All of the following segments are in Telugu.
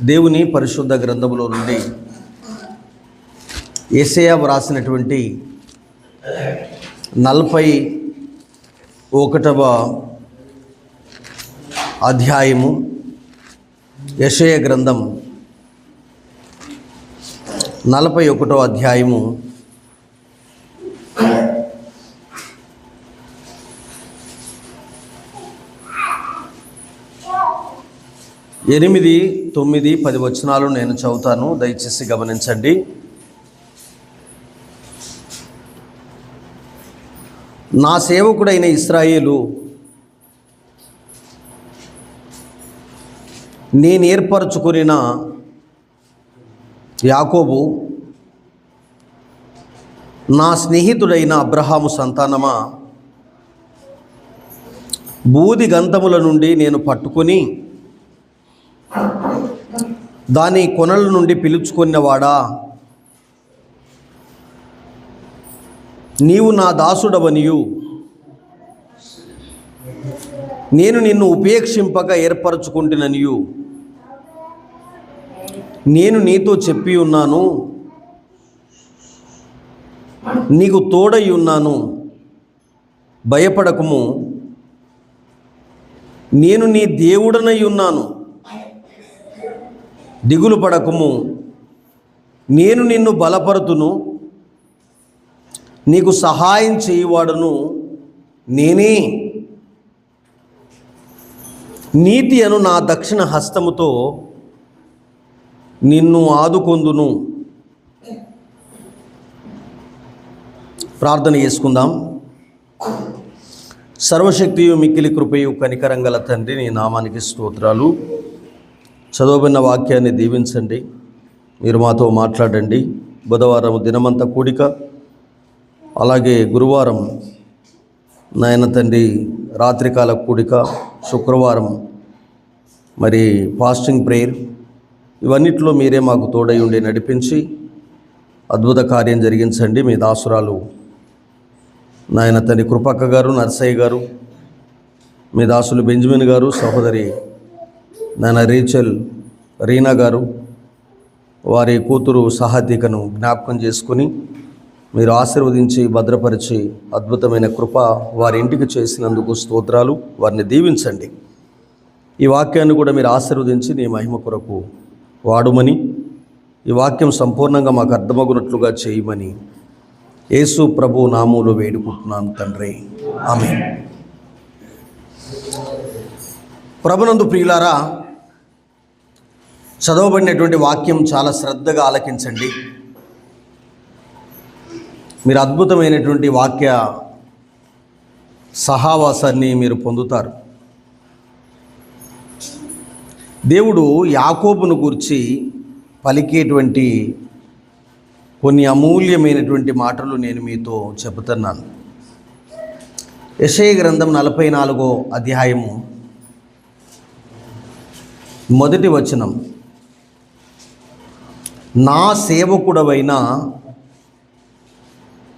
దేవుని పరిశుద్ధ గ్రంథములో నుండి యెషయా వ్రాసినటువంటి 41వ అధ్యాయము, యెషయా గ్రంథం 41వ అధ్యాయము 8, 9, 10 వచనాలు నేను చదువుతాను, దయచేసి గమనించండి. నా సేవకుడైన ఇశ్రాయేలు, నేను ఏర్పరచుకున్న యాకోబు, నా స్నేహితుడైన అబ్రహాము సంతానమా, బూది గంధముల నుండి నేను పట్టుకొని దాని కొనల నుండి పిలుచుకున్నవాడా, నీవు నా దాసుడవనియు నేను నిన్ను ఉపేక్షింపక ఏర్పరచుకుంటుననియు నేను నీతో చెప్పి ఉన్నాను. నీకు తోడై ఉన్నాను, భయపడకుము, నేను నీ దేవుడనై ఉన్నాను, దిగులు పడకుము, నేను నిన్ను బలపరుతును, నీకు సహాయం చేయువాడును నేనే. నీతి అను నా దక్షిణ హస్తముతో నిన్ను ఆదుకొందును. ప్రార్థన చేసుకుందాం. సర్వశక్తియు మిక్కిలి కృపయు కనికరంగల తండ్రి, నీ నామానికి స్తోత్రాలు. చదవబడిన వాక్యాన్ని దీవించండి, మీరు మాతో మాట్లాడండి. బుధవారం దినమంతా కూడిక, అలాగే గురువారం నాయన తండ్రి రాత్రికాల కూడిక, శుక్రవారం మరి ఫాస్టింగ్ ప్రేయర్, ఇవన్నిట్లో మీరే మాకు తోడై ఉండి నడిపించి అద్భుత కార్యం జరిగించండి. మీ దాసురాలు నాయన తండ్రి కృపక్క గారు, నర్సయ్య గారు, మీ దాసులు బెంజమిన్ గారు, సహోదరి నాయన రేచల్ రీనా గారు, వారి కూతురు సహాతికను జ్ఞాపకం చేసుకుని మీరు ఆశీర్వదించి భద్రపరిచి అద్భుతమైన కృప వారి ఇంటికి చేసినందుకు స్తోత్రాలు. వారిని దీవించండి. ఈ వాక్యాన్ని కూడా మీరు ఆశీర్వదించి నీ మహిమ కొరకు వాడుమని, ఈ వాక్యం సంపూర్ణంగా మాకు అర్థమగునట్లుగా చేయమని యేసు ప్రభు నామములో వేడుకుంటున్నాను తండ్రి, ఆమేన్. ప్రభునందు ప్రియులారా, చదవబడినటువంటి వాక్యం చాలా శ్రద్ధగా ఆలకించండి. మీరు అద్భుతమైనటువంటి వాక్య సహవాసాన్ని మీరు పొందుతారు. దేవుడు యాకోబును గూర్చి పలికేటువంటి కొన్ని అమూల్యమైనటువంటి మాటలు నేను మీతో చెబుతున్నాను. యెషయా గ్రంథం 44వ అధ్యాయము 1వ వచనం, నా సేవకుడవైన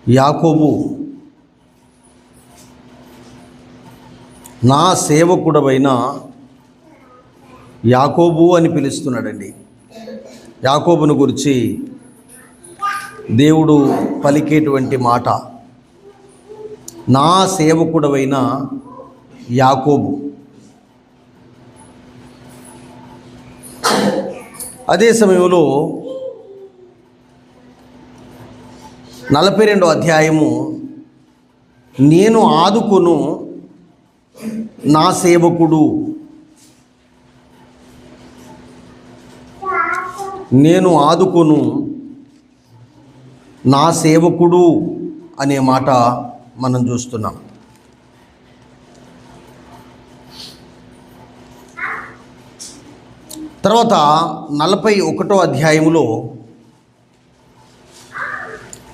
యాకోబు, నా సేవకుడవైన యాకోబు అని పిలుస్తున్నాడండి. యాకోబును గురించి దేవుడు పలికేటువంటి మాట, నా సేవకుడవైన యాకోబు. అదే సమయంలో 42వ అధ్యాయము, నేను ఆదుకొను నా సేవకుడు, నేను ఆదుకొను నా సేవకుడు అనే మాట మనం చూస్తున్నాం. తర్వాత 41వ అధ్యాయములో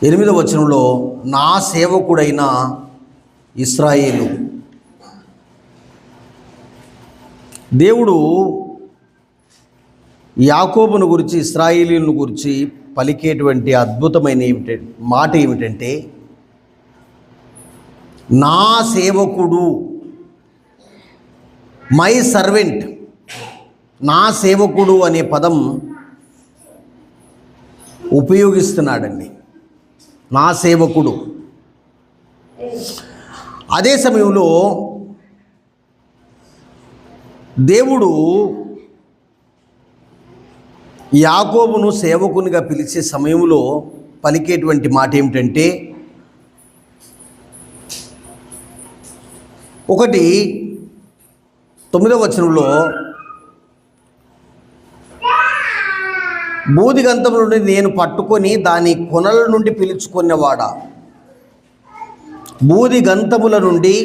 8వ వచనంలో, నా సేవకుడైన ఇశ్రాయేలు. దేవుడు యాకోబును గురించి, ఇశ్రాయేలీయులను గురించి పలికేటువంటి అద్భుతమైన మాట ఏమిటంటే, నా సేవకుడు, మై సర్వెంట్, నా సేవకుడు అనే పదం ఉపయోగిస్తున్నాడండి. నా సేవకుడు. అదే సమయంలో దేవుడు యాకోబును సేవకునిగా పిలిచే సమయంలో పలికేటువంటి మాట ఏమిటంటే, ఒకటి 9వ వచనంలో బూదిగంతము నుండి నేను పట్టుకొని దాని కొనల నుండి పిలుచుకున్నవాడా. బూదిగంతముల నుండి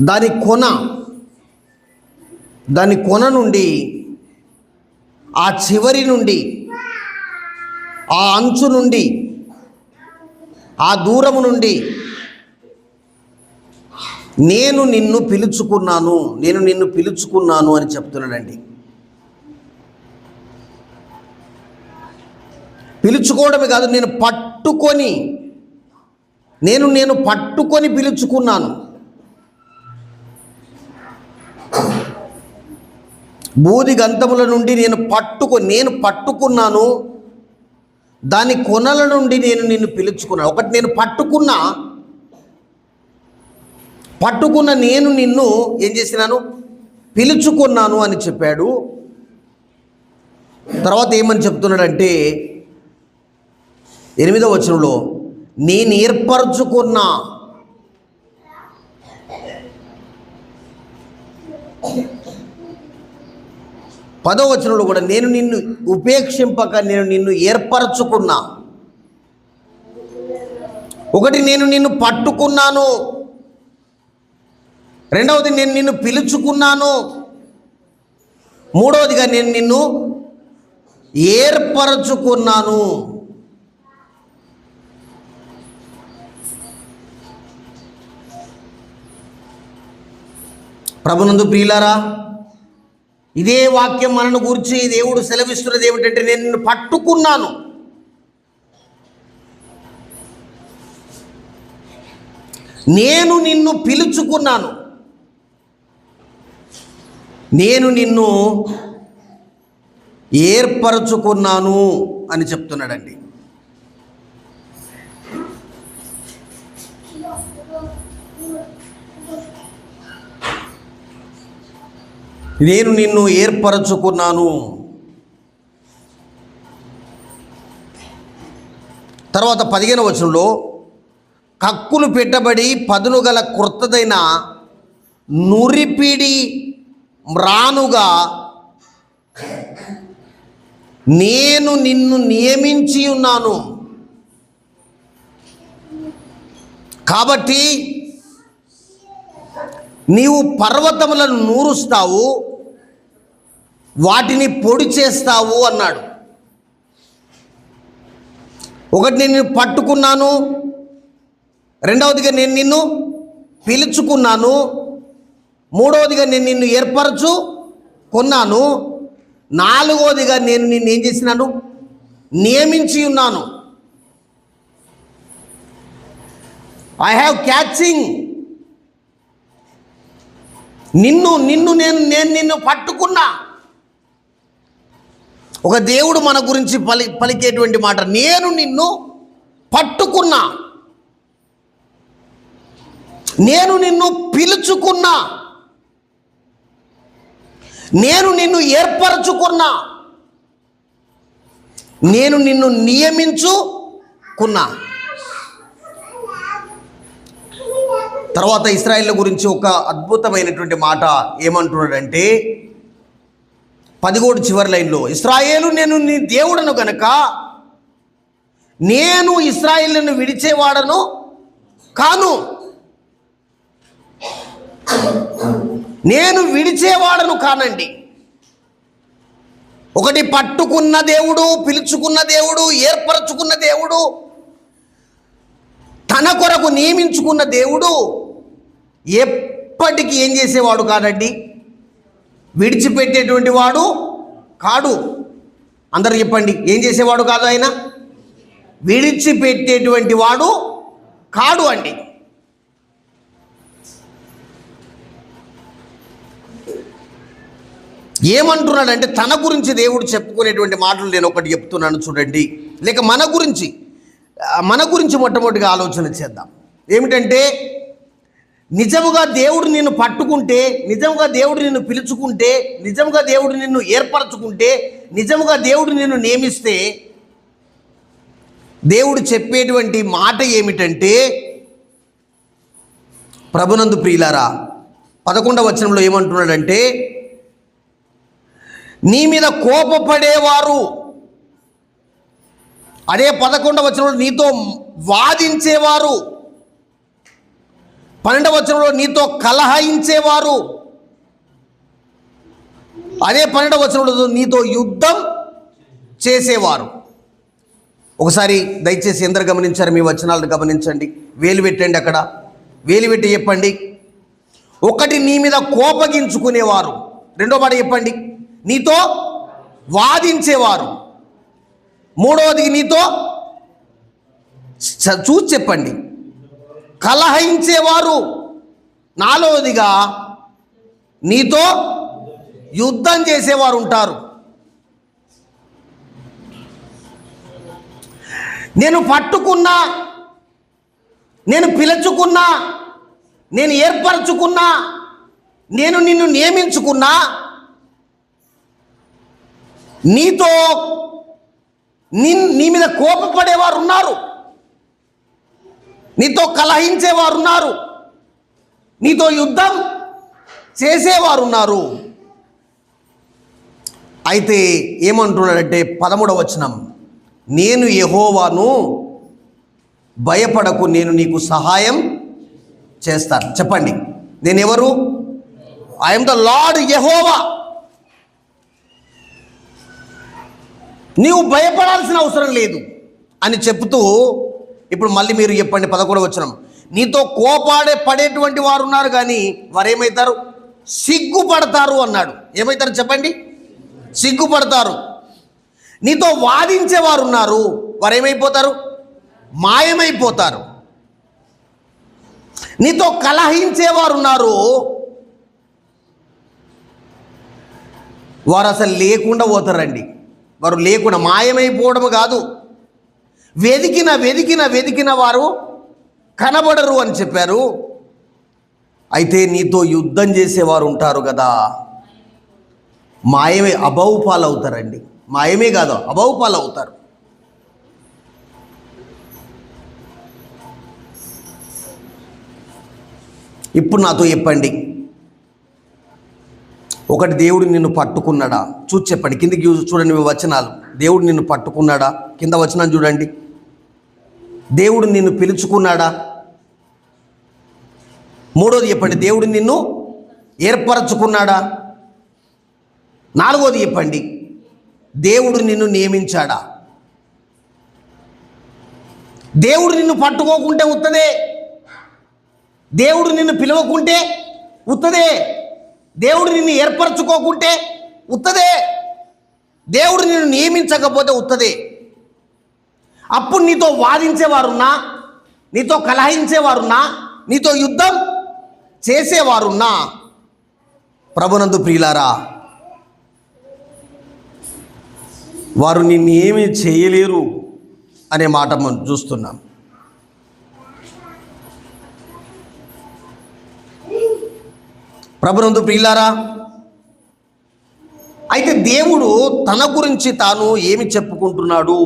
దాని కొన నుండి ఆ చివరి నుండి ఆ అంచు నుండి ఆ దూరము నుండి నేను నిన్ను పిలుచుకున్నాను అని చెప్తున్నాడండి. పిలుచుకోవడమే కాదు, నేను పట్టుకొని పిలుచుకున్నాను. బూది గంతముల నుండి నేను పట్టుకున్నాను, దాని కొనల నుండి నేను నిన్ను పిలుచుకున్నాను. ఒకటి నేను పట్టుకున్న నేను నిన్ను ఏం చేసినాను, పిలుచుకున్నాను అని చెప్పాడు. తర్వాత ఏమని చెప్తున్నాడంటే 8వ వచనంలో నేను ఏర్పరచుకున్న, 10వ వచనంలో కూడా నేను నిన్ను ఉపేక్షింపక నేను నిన్ను ఏర్పరచుకున్నా. ఒకటి నేను నిన్ను పట్టుకున్నాను, రెండవది నేను నిన్ను పిలుచుకున్నాను, మూడవదిగా నేను నిన్ను ఏర్పరచుకున్నాను. ప్రభునందు ప్రియులారా, ఇదే వాక్యం మనను గురించి దేవుడు సెలవిస్తున్నది ఏమిటంటే, నేను నిన్ను పట్టుకున్నాను. నేను నిన్ను పిలుచుకున్నాను. నేను నిన్ను ఏర్పరచుకున్నాను అని చెప్తున్నాడండి. నేను నిన్ను ఏర్పరచుకున్నాను. తర్వాత 15వ వచనంలో కక్కులు పెట్టబడి పదును గల క్రొత్తదైన నురిపిడి మ్రానుగా నేను నిన్ను నియమించి ఉన్నాను. కాబట్టి నీవు పర్వతములను నూరుస్తావు, వాటిని పొడి చేస్తావు అన్నాడు. ఒకటి నేను నిన్ను పట్టుకున్నాను, రెండవదిగా నేను నిన్ను పిలుచుకున్నాను, మూడవదిగా నేను నిన్ను ఏర్పరచుకున్నాను, నాలుగవదిగా నేను నిన్ను ఏం చేసినాను, నియమించి ఉన్నాను. I have catching. నేను నిన్ను పట్టుకున్నా. ఒక దేవుడు మన గురించి పలికేటువంటి మాట, నేను నిన్ను పట్టుకున్నా, నేను నిన్ను పిలుచుకున్నా, నేను నిన్ను ఏర్పరచుకున్నా, నేను నిన్ను నియమించుకున్నా. తర్వాత ఇశ్రాయేలు గురించి ఒక అద్భుతమైనటువంటి మాట ఏమంటున్నాడంటే 11 చివరి లైన్లో, ఇశ్రాయేలు నేను నీ దేవుడను గనక నేను ఇశ్రాయేలును విడిచేవాడను కాను. నేను విడిచేవాడను కానండి. ఒకటి పట్టుకున్న దేవుడు, పిలుచుకున్న దేవుడు, ఏర్పరచుకున్న దేవుడు, తన కొరకు నియమించుకున్న దేవుడు ఎప్పటికీ ఏం చేసేవాడు కాదండి, విడిచిపెట్టేటువంటి వాడు కాడు. అందరూ చెప్పండి, ఏం చేసేవాడు కాదు ఆయన? విడిచిపెట్టేటువంటి వాడు కాడు అండి. ఏమంటున్నాడంటే తన గురించి దేవుడు చెప్పుకునేటువంటి మాటలు నేను ఒకటి చెప్తున్నాను చూడండి. లేక మన గురించి మొట్టమొదటిగా ఆలోచన చేద్దాం. ఏమిటంటే నిజముగా దేవుడు నిన్ను పట్టుకుంటే, నిజముగా దేవుడు నిన్ను పిలుచుకుంటే, నిజముగా దేవుడు నిన్ను ఏర్పరచుకుంటే, నిజముగా దేవుడు నిన్ను నియమిస్తే దేవుడు చెప్పేటువంటి మాట ఏమిటంటే, ప్రభునందు ప్రియులారా 11వ వచనంలో ఏమంటున్నాడంటే, నీ మీద కోపపడేవారు, అదే 11వ వచనంలో నీతో వాదించేవారు, 12వ వచనంలో నీతో కలహించేవారు, అదే 12వ వచనంలో నీతో యుద్ధం చేసేవారు. ఒకసారి దయచేసి ఎందరు గమనించారు? మీ వచనాలను గమనించండి, వేలు పెట్టండి, అక్కడ వేలు పెట్టి చెప్పండి. ఒకటి, నీ మీద కోపగించుకునేవారు. రెండో మాట చెప్పండి, నీతో వాదించేవారు. మూడవది నీతో చూసి చెప్పండి, కలహించేవారు. నాలుగవదిగా నీతో యుద్ధం చేసేవారు ఉంటారు. నేను పట్టుకున్నా, నేను పిలుచుకున్నా, నేను ఏర్పరచుకున్నా, నేను నిన్ను నియమించుకున్నా, నీతో నీ మీద కోపపడేవారు ఉన్నారు, నీతో కలహించేవారు ఉన్నారు, నీతో యుద్ధం చేసేవారు ఉన్నారు. అయితే ఏమంటున్నాడంటే 13వ వచనం, నేను యెహోవాను, భయపడకు, నేను నీకు సహాయం చేస్తాను. చెప్పండి, నేనెవరు? ఐఎమ్ ద లార్డ్ యెహోవా. నీవు భయపడాల్సిన అవసరం లేదు అని చెప్తూ ఇప్పుడు మళ్ళీ మీరు చెప్పండి 11వ వచనం, నీతో పడేటువంటి వారు ఉన్నారు, కానీ వారు ఏమవుతారు? సిగ్గుపడతారు అన్నాడు. ఏమవుతారు చెప్పండి? సిగ్గుపడతారు. నీతో వాదించేవారు ఉన్నారు, వారు ఏమైపోతారు? మాయమైపోతారు. నీతో కలహించేవారు ఉన్నారు, వారు అసలు లేకుండా పోతారండి. వారు లేకుండా మాయమైపోవడం కాదు, వెదికిన వారు కనబడరు అని చెప్పారు. అయితే నీతో యుద్ధం చేసేవారు ఉంటారు కదా, మాయమే, అభౌపాలు అవుతారండి. మాయమే కాదు, అభౌపాలు అవుతారు. ఇప్పుడు నాతో చెప్పండి, ఒకటి, దేవుడు నిన్ను పట్టుకున్నాడా? చూసి చెప్పండి, కిందికి చూడండి మీ వచనాలు. దేవుడు నిన్ను పట్టుకున్నాడా? కింద వచనం చూడండి. దేవుడు నిన్ను పిలుచుకున్నాడా? మూడోది చెప్పండి, దేవుడు నిన్ను ఏర్పరచుకున్నాడా? నాలుగోది చెప్పండి, దేవుడు నిన్ను నియమించాడా? దేవుడు నిన్ను పట్టుకోకుంటే ఉత్తదే, దేవుడు నిన్ను పిలవకుంటే ఉత్తదే, దేవుడు నిన్ను ఏర్పరచుకోకుంటే ఉత్తదే, దేవుడు నిన్ను నియమించకపోతే ఉత్తదే. అప్పుడు నీతో వాదించేవారున్నా, నీతో కలహించేవారున్నా, నీతో యుద్ధం చేసేవారున్నా, ప్రభునందు ప్రియులారా, వారు నిన్ను ఏమీ చేయలేరు అనే మాట మనం చూస్తున్నాం. ప్రభునందు ప్రియులారా, అయితే దేవుడు తన గురించి తాను ఏమి చెప్పుకుంటున్నాడు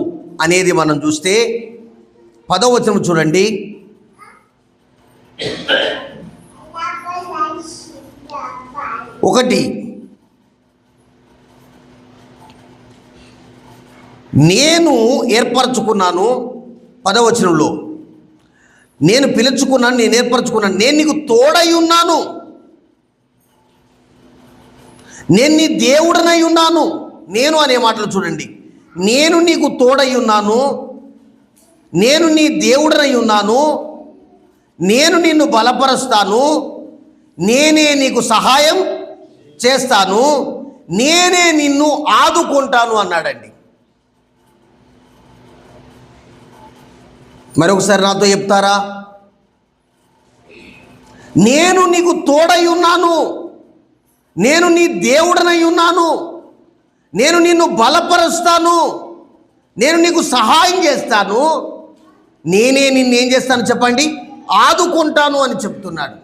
అనేది మనం చూస్తే 10వ వచనం చూడండి. ఒకటి, నేను ఏర్పరచుకున్నాను. 10వ వచనంలో నేను పిలుచుకున్నాను, నేను ఏర్పరచుకున్నాను, నేను నీకు తోడై ఉన్నాను, నేను నీ దేవుడనై ఉన్నాను. నేను అనే మాటలు చూడండి. నేను నీకు తోడై ఉన్నాను, నేను నీ దేవుడనై ఉన్నాను, నేను నిన్ను బలపరుస్తాను, నేనే నీకు సహాయం చేస్తాను, నేనే నిన్ను ఆదుకుంటాను అన్నాడండి. మరొకసారి నాతో చెప్తారా? నేను నీకు తోడై ఉన్నాను, నేను నీ దేవుడనై ఉన్నాను, నేను నిన్ను బలపరుస్తాను, నేను నీకు సహాయం చేస్తాను, నేనే నిన్నేం చేస్తాను చెప్పండి, ఆదుకుంటాను అని చెప్తున్నాడు.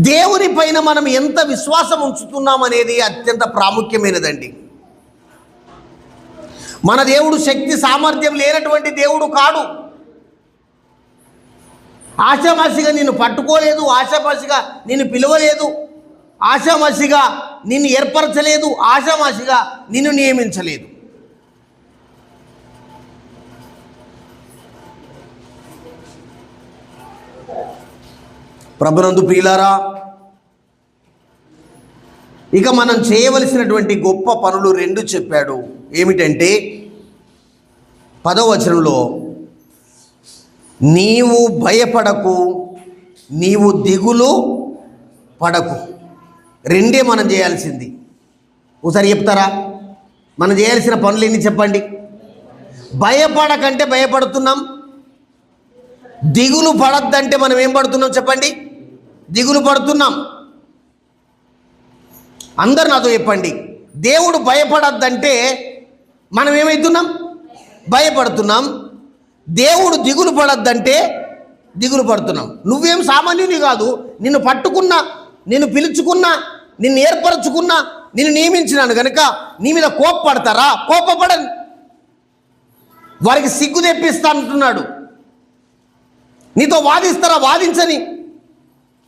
దేవుని పైన మనం ఎంత విశ్వాసం ఉంచుతున్నాం అనేది అత్యంత ప్రాముఖ్యమైనదండి. మన దేవుడు శక్తి సామర్థ్యం లేనటువంటి దేవుడు కాడు. ఆషామాషిగా నిన్ను పట్టుకోలేదు, ఆషామాషిగా నిన్ను పిలవలేదు, ఆషామాషిగా నిన్ను ఏర్పరచలేదు, ఆషామాషిగా నిన్ను నియమించలేదు. ప్రభునందు ప్రియులారా, ఇక మనం చేయవలసినటువంటి గొప్ప పనులు 2 చెప్పాడు. ఏమిటంటే 10వ వచనంలో, నీవు భయపడకు, నీవు దిగులు పడకు. 2 మనం చేయాల్సింది. ఒకసారి చెప్తారా? మనం చేయాల్సిన పనులు ఎన్ని చెప్పండి. భయపడకంటే భయపడుతున్నాం, దిగులు పడద్దంటే మనం ఏం పడుతున్నాం చెప్పండి, దిగులు పడుతున్నాం. అందరు నాతో చెప్పండి, దేవుడు భయపడద్దంటే మనం ఏమవుతున్నాం, భయపడుతున్నాం. దేవుడు దిగులు పడద్దంటే దిగులు పడుతున్నాం. నువ్వేం సామాన్యుని కాదు, నిన్ను పట్టుకున్నా, నిన్ను పిలుచుకున్నా, నిన్ను ఏర్పరచుకున్నా, నిన్ను నియమించినాను కనుక నీ మీద కోపపడతారా? కోపపడని. వారికి సిగ్గు తెప్పిస్తా అంటున్నాడు. నీతో వాదిస్తారా? వాదించని.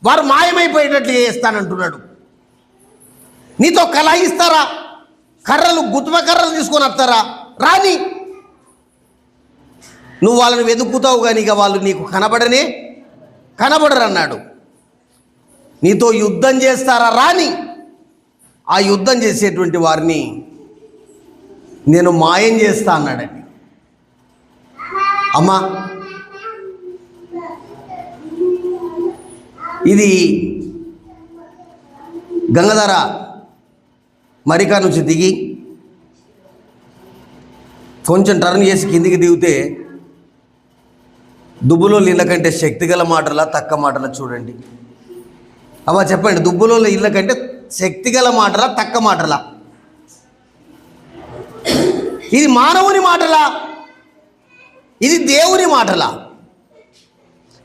వారు మాయమైపోయేటట్లు చేస్తానంటున్నాడు. నీతో కలహిస్తారా? కర్రలు, గుత్మ కర్రలు తీసుకొని వస్తారా? రాని. నువ్వు వాళ్ళని వెతుకుతావు కానీ ఇక వాళ్ళు నీకు కనబడరు అన్నాడు. నీతో యుద్ధం చేస్తారా? రాని. ఆ యుద్ధం చేసేటువంటి వారిని నేను మాయం చేస్తా అన్నాడండి. అమ్మా, ఇది గంగాధర మరికా నుంచి దిగి కొంచెం టర్న్ చేసి కిందికి దిగితే దుబ్బులో ఇళ్ళ కంటే శక్తిగల మాటలా, తక్క మాటలా? చూడండి అమ్మా, చెప్పండి. దుబ్బులో ఇళ్ళ కంటే శక్తిగల మాటలా, తక్క మాటలా? ఇది మానవుని మాటలా, ఇది దేవుని మాటలా?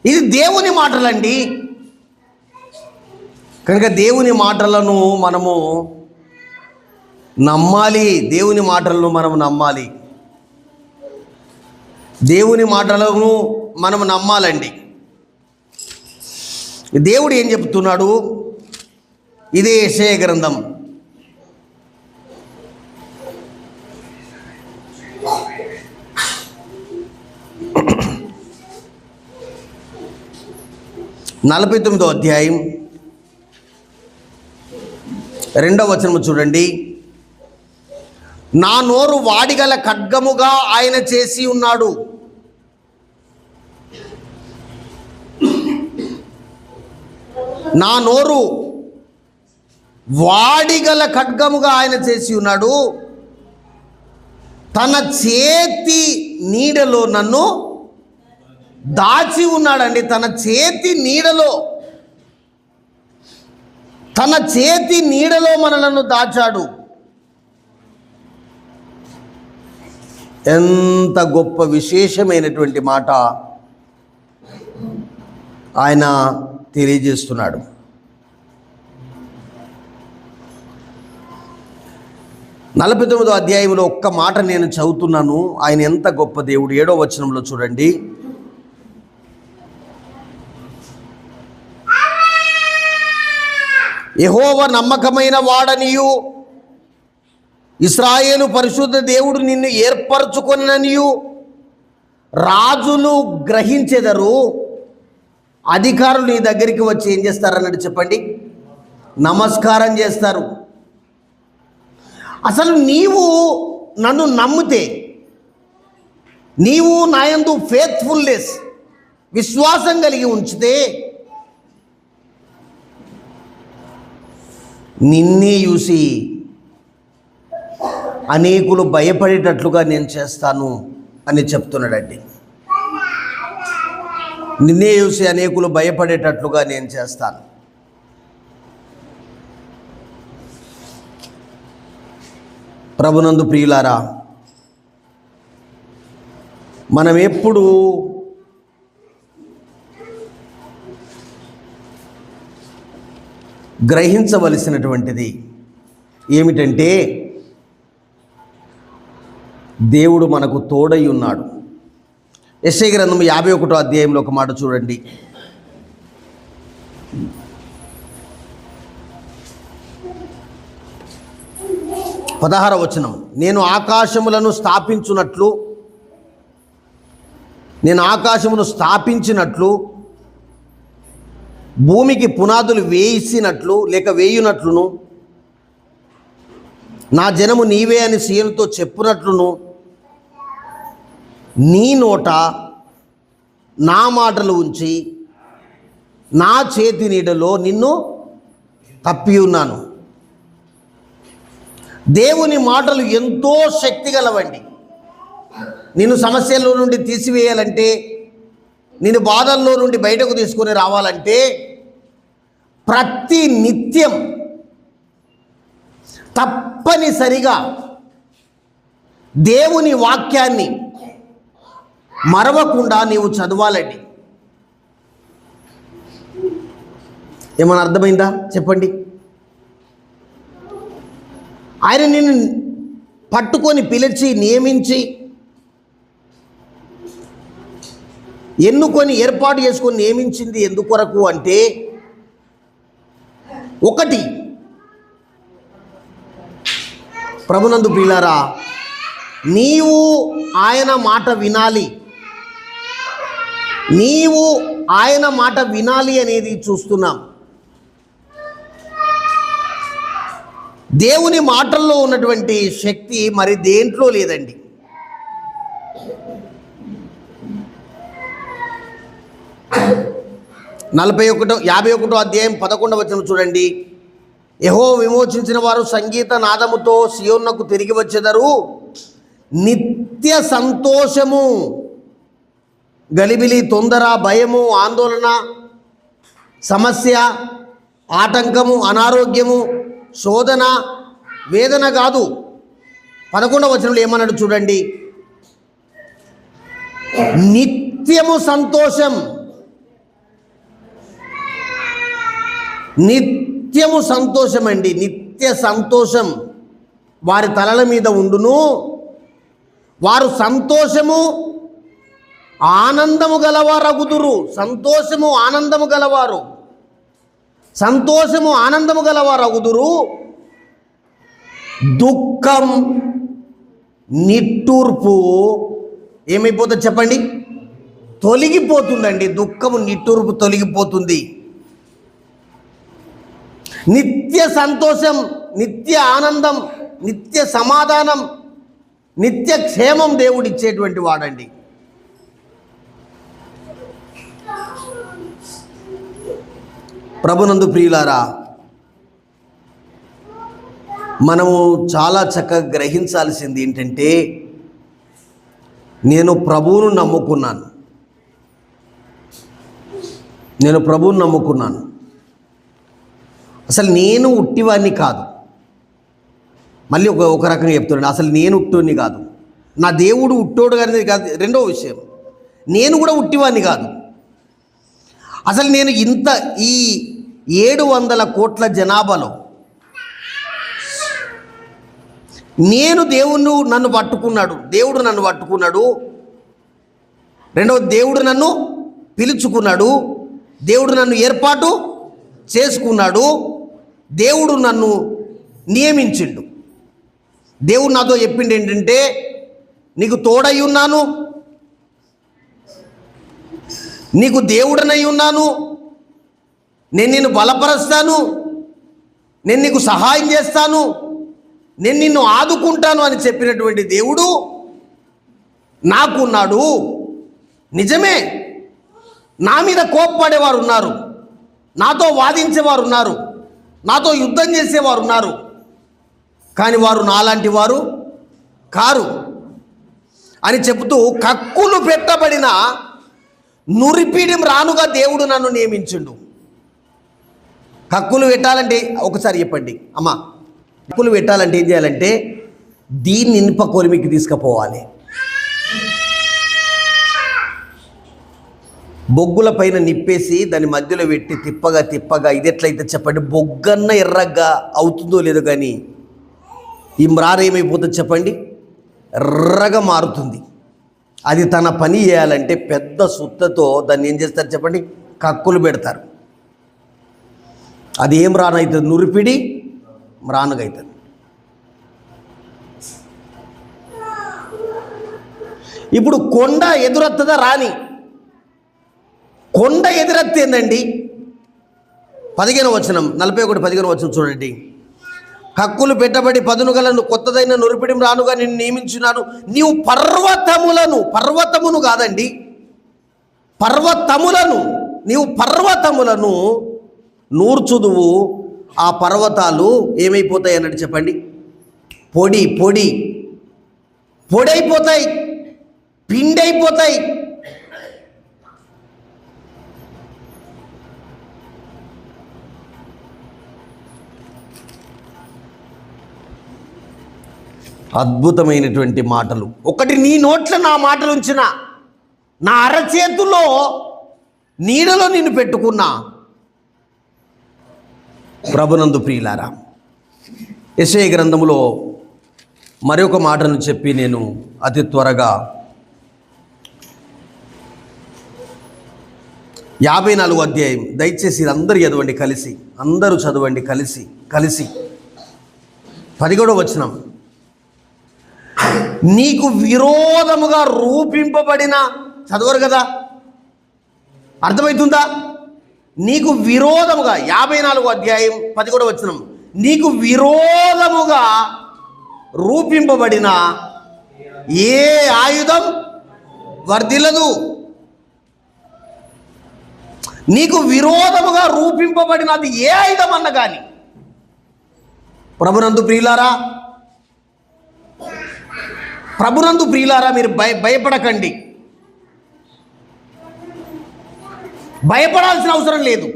ఇది దేవుని మాటలండి. కనుక దేవుని మాటలను మనము నమ్మాలి. దేవుని మాటలను మనం నమ్మాలి. దేవుని మాటలను మనం నమ్మాలండి. దేవుడు ఏం చెప్తున్నాడు? ఇదే యెషయా గ్రంథం 49వ అధ్యాయం 2వ వచనము చూడండి. నా నోరు వాడిగల ఖడ్గముగా ఆయన చేసి ఉన్నాడు. నా నోరు వాడిగల ఖడ్గముగా ఆయన చేసి ఉన్నాడు. తన చేతి నీడలో నన్ను దాచి ఉన్నాడండి. తన చేతి నీడలో మనలను దాచాడు. ఎంత గొప్ప విశేషమైనటువంటి మాట ఆయన తెలియజేస్తున్నాడు. నలభై 49వ అధ్యాయంలో ఒక్క మాట నేను చదువుతున్నాను. ఆయన ఎంత గొప్ప దేవుడు. 7వ వచనంలో చూడండి. యెహోవా నమ్మకమైన వాడనియు ఇశ్రాయేలు పరిశుద్ధ దేవుడు నిన్ను ఏర్పరచుకొననియు రాజులు గ్రహించెదరు. అధికారులు నీ దగ్గరికి వచ్చి ఏం చేస్తారన్నట్టు చెప్పండి, నమస్కారం చేస్తారు. అసలు నీవు నన్ను నమ్మితే, నీవు నాయందు ఫేత్ఫుల్నెస్ విశ్వాసం కలిగి ఉంచితే, నిన్నే చూసి అనేకులు భయపడేటట్లుగా నేను చేస్తాను అని చెప్తున్నాడండి. నిన్నే చూసి అనేకులు భయపడేటట్లుగా నేను చేస్తాను. ప్రభునందు ప్రియులారా, మనం ఎప్పుడు గ్రహించవలసినటువంటిది ఏమిటంటే, దేవుడు మనకు తోడై ఉన్నాడు. యెషయా గ్రంథం 51వ అధ్యాయంలో ఒక మాట చూడండి. 16వ వచనం, నేను ఆకాశమును స్థాపించినట్లు భూమికి పునాదులు వేయునట్లును నా జనము నీవే అని సీయోనుతో చెప్పునట్లును నీ నోట నా మాటలు ఉంచి నా చేతి నీడలో నిన్ను తప్పి ఉన్నాను. దేవుని మాటలు ఎంతో శక్తి గలవండి. నిన్ను సమస్యల్లో నుండి తీసివేయాలంటే, నిన్ను బాధల్లో నుండి బయటకు తీసుకొని రావాలంటే ప్రతి నిత్యం తప్పనిసరిగా దేవుని వాక్యాన్ని మరవకుండా నీవు చదవాలండి. ఏమైనా అర్థమైందా చెప్పండి? ఆయన నిన్ను పట్టుకొని పిలిచి నియమించి ఎన్నుకొని ఏర్పాటు చేసుకొని నియమించింది ఎందుకొరకు అంటే, ఒకటి, ప్రభునందు ప్రియులారా, నీవు ఆయన మాట వినాలి. నీవు ఆయన మాట వినాలి అనేది చూస్తున్నాం. దేవుని మాటల్లో ఉన్నటువంటి శక్తి మరి దేంట్లో లేదండి. నలభై 51వ అధ్యాయం 11వ వచనం చూడండి. యెహోవా విమోచించిన వారు సంగీత నాదముతో సియోనుకు తిరిగి వచ్చెదరు. నిత్య సంతోషము, గలిబిలి, తొందర, భయము, ఆందోళన, సమస్య, ఆటంకము, అనారోగ్యము, శోధన, వేదన కాదు. 11వ వచనంలో ఏమన్నాడు చూడండి, నిత్యము సంతోషం. నిత్యము సంతోషం అండి. నిత్య సంతోషం వారి తలల మీద ఉండును. వారు సంతోషము ఆనందము గలవారగుదురు. సంతోషము ఆనందము గలవారు, సంతోషము ఆనందము గలవారగుదురు. దుఃఖం, నిట్టూర్పు ఏమైపోతుంది చెప్పండి? తొలగిపోతుందండి. దుఃఖము, నిట్టూర్పు తొలగిపోతుంది. నిత్య సంతోషం, నిత్య ఆనందం, నిత్య సమాధానం, నిత్య క్షేమం దేవుడు ఇచ్చేటువంటి వాడండి. ప్రభునందు ప్రియులారా, మనము చాలా చక్కగా గ్రహించాల్సింది ఏంటంటే, నేను ప్రభువును నమ్ముకున్నాను. అసలు నేను ఉట్టివాడిని కాదు. మళ్ళీ ఒక రకంగా చెప్తున్నాను, అసలు నేను ఉట్టోడిని కాదు, నా దేవుడు ఉట్టోడు కానీ కాదు. రెండవ విషయం, నేను కూడా ఉట్టివాడిని కాదు. అసలు నేను ఈ 700 కోట్ల జనాభాలో దేవుడు నన్ను పట్టుకున్నాడు. రెండవ, దేవుడు నన్ను పిలుచుకున్నాడు. దేవుడు నన్ను ఏర్పాటు చేసుకున్నాడు. దేవుడు నన్ను నియమించిండు. దేవుడు నాతో చెప్పిండు ఏంటంటే, నీకు తోడై ఉన్నాను, నీకు దేవుడనై ఉన్నాను, నేను నిన్ను బలపరుస్తాను, నేను నీకు సహాయం చేస్తాను, నేను నిన్ను ఆదుకుంటాను అని చెప్పినటువంటి దేవుడు నాకున్నాడు. నిజమే, నా మీద కోప్పడేవారు ఉన్నారు, నాతో వాదించేవారు ఉన్నారు, నాతో యుద్ధం చేసేవారు ఉన్నారు. కానీ వారు నాలాంటి వారు కారు అని చెబుతూ, కక్కులు పెట్టబడిన నురిపిడి మ్రానుగా దేవుడు నన్ను నియమించుండు. కక్కులు పెట్టాలంటే ఒకసారి చెప్పండి అమ్మా, కక్కులు పెట్టాలంటే ఏం చేయాలంటే దీన్ని ఇనుప కొలిమికి తీసుకుపోవాలి. బొగ్గుల పైన నిప్పేసి దాని మధ్యలో పెట్టి తిప్పగా తిప్పగా, ఇది ఎట్లయితే చెప్పండి, బొగ్గన్న ఎర్రగా అవుతుందో లేదో కానీ ఈ మ్రారు ఏమైపోతుంది చెప్పండి, ఎర్రగా మారుతుంది. అది తన పని చేయాలంటే పెద్ద సుత్తతో దాన్ని ఏం చేస్తారు చెప్పండి, కక్కులు పెడతారు. అది ఏం రానవుతుంది, నురిపిడి మ్రానుగా అవుతుంది. ఇప్పుడు కొండ ఎదురొత్తదా రాని, కొండ ఎదురొత్తేందండి. 15వ వచనం 41 వచనం చూడండి. హక్కులు పెట్టబడి పదునుగలను కొత్తదైన నురిపిడి రానుగా నిన్ను నియమించున్నాను. నీవు పర్వతమును కాదండి, నీవు పర్వతములను నూర్చుదువు. ఆ పర్వతాలు ఏమైపోతాయి అన్నట్టు చెప్పండి, పొడైపోతాయి, పిండైపోతాయి. అద్భుతమైనటువంటి మాటలు. ఒకటి, నీ నోట్ల నా మాటలు ఉంచిన, నా అరచేతుల్లో నీడలో నిన్ను పెట్టుకున్నా. ప్రభునందు ప్రియులారా, యెషయా గ్రంథములో మరొక మాటను చెప్పి నేను అతి త్వరగా 54వ అధ్యాయం, దయచేసి అందరూ చదవండి కలిసి, అందరూ చదవండి కలిసి 17వ వచనం. నీకు విరోధముగా రూపింపబడిన, చదవరు కదా, అర్థమవుతుందా? నీకు విరోధముగా 54వ అధ్యాయం 11వ వచనం, నీకు విరోధముగా రూపింపబడిన ఏ ఆయుధం వర్ధిల్లదు. నీకు విరోధముగా రూపింపబడినది ఏ ఆయుధం అన్న కానీ. ప్రభునందు ప్రియులారా, మీరు భయపడకండి, భయపడాల్సిన అవసరం లేదు.